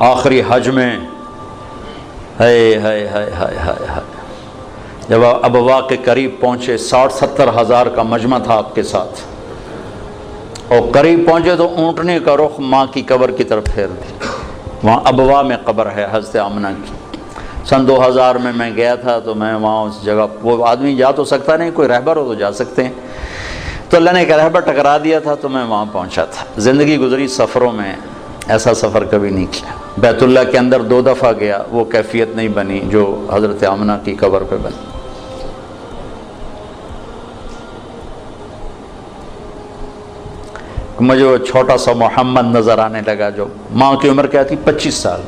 آخری حج میں ہائے ہائے ہائے ہائے ہائے ہائے، جب ابوا کے قریب پہنچے، 60-70 ہزار کا مجمع تھا آپ کے ساتھ، اور قریب پہنچے تو اونٹنے کا رخ ماں کی قبر کی طرف پھیر دی۔ وہاں ابوا میں قبر ہے حضرت آمنہ کی۔ سن 2000 میں گیا تھا، تو میں وہاں اس جگہ، وہ آدمی جا تو سکتا نہیں، کوئی رہبر ہو تو جا سکتے ہیں، تو اللہ نے ایک رہبر ٹکرا دیا تھا، تو میں وہاں پہنچا تھا۔ زندگی گزری سفروں میں، ایسا سفر کبھی نہیں کیا۔ بیت اللہ کے اندر 2 دفعہ گیا، وہ کیفیت نہیں بنی جو حضرت آمنہ کی قبر پہ بنی۔ مجھے وہ چھوٹا سا محمد نظر آنے لگا، جو ماں کی عمر کیا تھی؟ 25 سال۔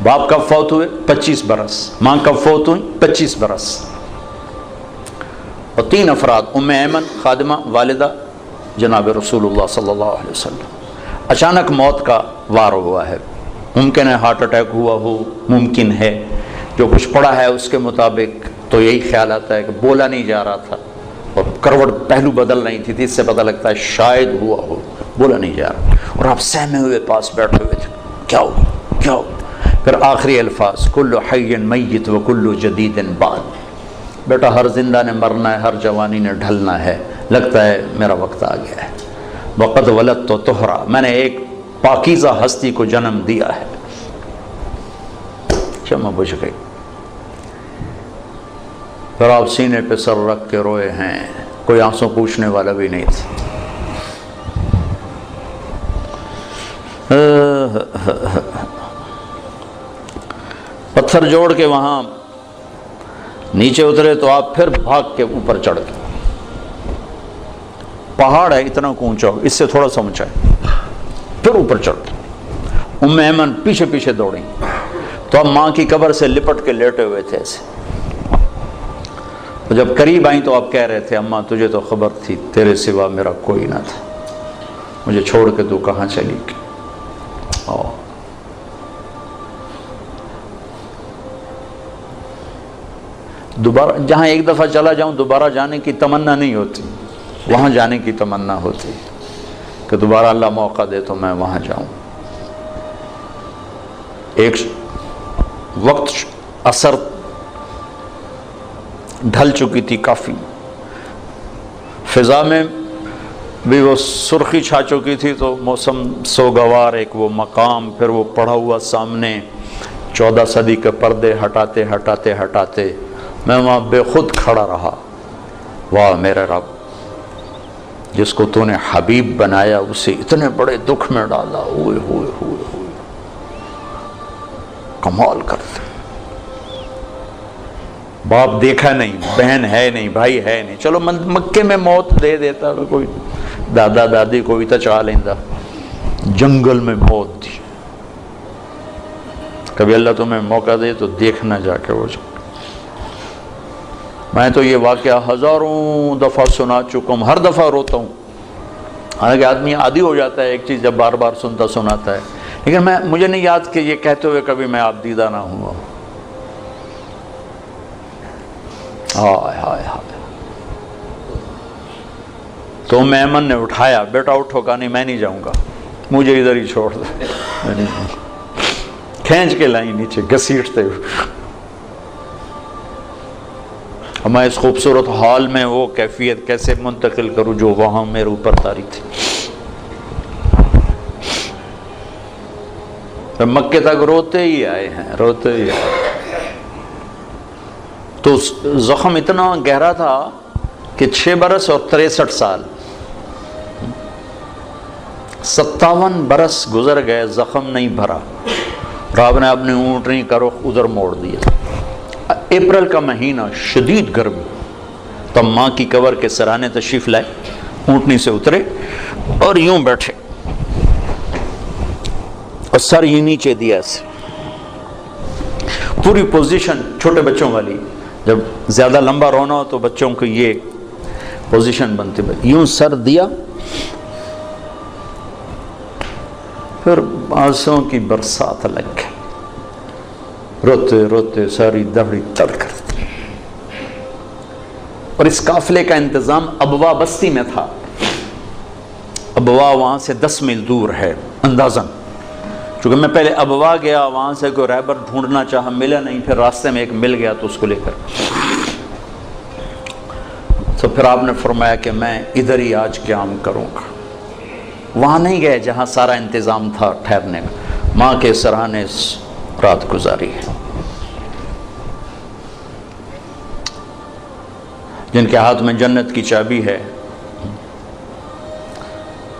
باپ کب فوت ہوئے؟ 25 برس۔ ماں کب فوت ہوئی؟ 25 برس۔ اور 3 افراد، ام ایمن خادمہ، والدہ جناب رسول اللہ صلی اللہ علیہ وسلم۔ اچانک موت کا وار ہوا ہے، ممکن ہے ہارٹ اٹیک ہوا ہو، ممکن ہے جو کچھ پڑا ہے اس کے مطابق تو یہی خیال آتا ہے کہ بولا نہیں جا رہا تھا اور کروٹ پہلو بدل رہی تھی، اس سے پتہ لگتا ہے شاید ہوا ہو، بولا نہیں جا رہا، اور آپ سہمے ہوئے پاس بیٹھے ہوئے تھے، کیا ہو کیا ہو؟ پھر آخری الفاظ، کل حی میت و کل جدید بعد، بیٹا ہر زندہ نے مرنا ہے، ہر جوانی نے ڈھلنا ہے، لگتا ہے میرا وقت آ گیا ہے۔ وقد ولدت طہرا، میں نے ایک پاکیزہ ہستی کو جنم دیا ہے۔ شمع بجھ گئی، پھر آپ سینے پہ سر رکھ کے روئے ہیں، کوئی آنسو پوچھنے والا بھی نہیں تھا۔ پتھر جوڑ کے وہاں نیچے اترے تو آپ پھر بھاگ کے اوپر چڑھ گئے۔ پہاڑ ہے اتنا اونچا، اس سے تھوڑا سا اونچا ہے، پھر اوپر چڑھ گئے۔ ام ایمن پیچھے پیچھے دوڑی، تو اب ماں کی قبر سے لپٹ کے لیٹے ہوئے تھے ایسے۔ جب قریب آئیں تو آپ کہہ رہے تھے، اماں تجھے تو خبر تھی تیرے سوا میرا کوئی نہ تھا، مجھے چھوڑ کے تو کہاں چلی گئی۔ دوبارہ جہاں ایک دفعہ چلا جاؤں دوبارہ جانے کی تمنا نہیں ہوتی، وہاں جانے کی تمنا ہوتی کہ دوبارہ اللہ موقع دے تو میں وہاں جاؤں۔ ایک وقت عصر ڈھل چکی تھی کافی، فضا میں بھی وہ سرخی چھا چکی تھی، تو موسم سوگوار، ایک وہ مقام، پھر وہ پڑا ہوا سامنے 14 صدی کے پردے ہٹاتے ہٹاتے ہٹاتے میں وہاں بے خود کھڑا رہا۔ واہ میرے رب، جس کو تو نے حبیب بنایا اسے اتنے بڑے دکھ میں ڈالا، ہوئے ہوئے ہوئے ہوئے، کمال کرتے۔ باپ دیکھا نہیں، بہن ہے نہیں، بھائی ہے نہیں، چلو مکے میں موت دے دیتا، کوئی دادا دادی کوئی تو چاہ لیندہ، جنگل میں موت دی۔ کبھی اللہ تمہیں موقع دے تو دیکھنا جا کے وہ جا۔ میں تو یہ واقعہ ہزاروں دفعہ سنا چکا ہوں، ہر دفعہ روتا ہوں، حالانکہ آدمی عادی ہو جاتا ہے ایک چیز جب بار بار سناتا ہے، لیکن مجھے نہیں یاد کہ یہ کہتے ہوئے کبھی میں آپ دیدہ نہ ہوں۔ ہائے ہائے ہائے۔ تو ام ایمن نے اٹھایا، بیٹا اٹھو، کہا نہیں میں نہیں جاؤں گا، مجھے ادھر ہی چھوڑ دے، کھینچ کے لائی نیچے گھسیٹتے ہوئے۔ میں اس خوبصورت حال میں وہ کیفیت کیسے منتقل کروں جو وہاں میرے اوپر طاری تھی۔ مکے تک روتے ہی آئے ہیں، روتے ہی آئے۔ تو زخم اتنا گہرا تھا کہ 6 برس اور 63 سال، 57 برس گزر گئے، زخم نہیں بھرا، رب نے اپنی اونٹنی کا رخ ادھر موڑ دیا۔ اپریل کا مہینہ، شدید گرمی، تب ماں کی قبر کے سرانے تشریف لائے، اونٹنی سے اترے اور یوں بیٹھے اور سر ہی نیچے دیا ایسے، پوری پوزیشن چھوٹے بچوں والی، جب زیادہ لمبا رونا ہو تو بچوں کو یہ پوزیشن بنتی، یوں سر دیا، پھر آنسوں کی برسات لگ گئی، روتے روتے ساری دہڑی تر کرتی۔ اور اس قافلے کا انتظام ابوا بستی میں تھا۔ ابوا وہاں سے 10 میل دور ہے اندازاً، چونکہ میں پہلے ابوا گیا، وہاں سے کوئی رہبر ڈھونڈنا چاہا، ملا نہیں، پھر راستے میں ایک مل گیا تو اس کو لے کر، تو پھر آپ نے فرمایا کہ میں ادھر ہی آج قیام کروں گا۔ وہاں نہیں گئے جہاں سارا انتظام تھا ٹھہرنے کا، ماں کے سرانے رات گزاری ہے۔ جن کے ہاتھ میں جنت کی چابی ہے،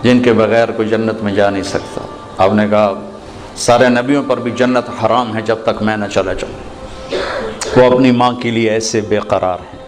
جن کے بغیر کوئی جنت میں جا نہیں سکتا۔ آپ نے کہا سارے نبیوں پر بھی جنت حرام ہے جب تک میں نہ چلا جاؤں، وہ اپنی ماں کے لیے ایسے بے قرار ہیں۔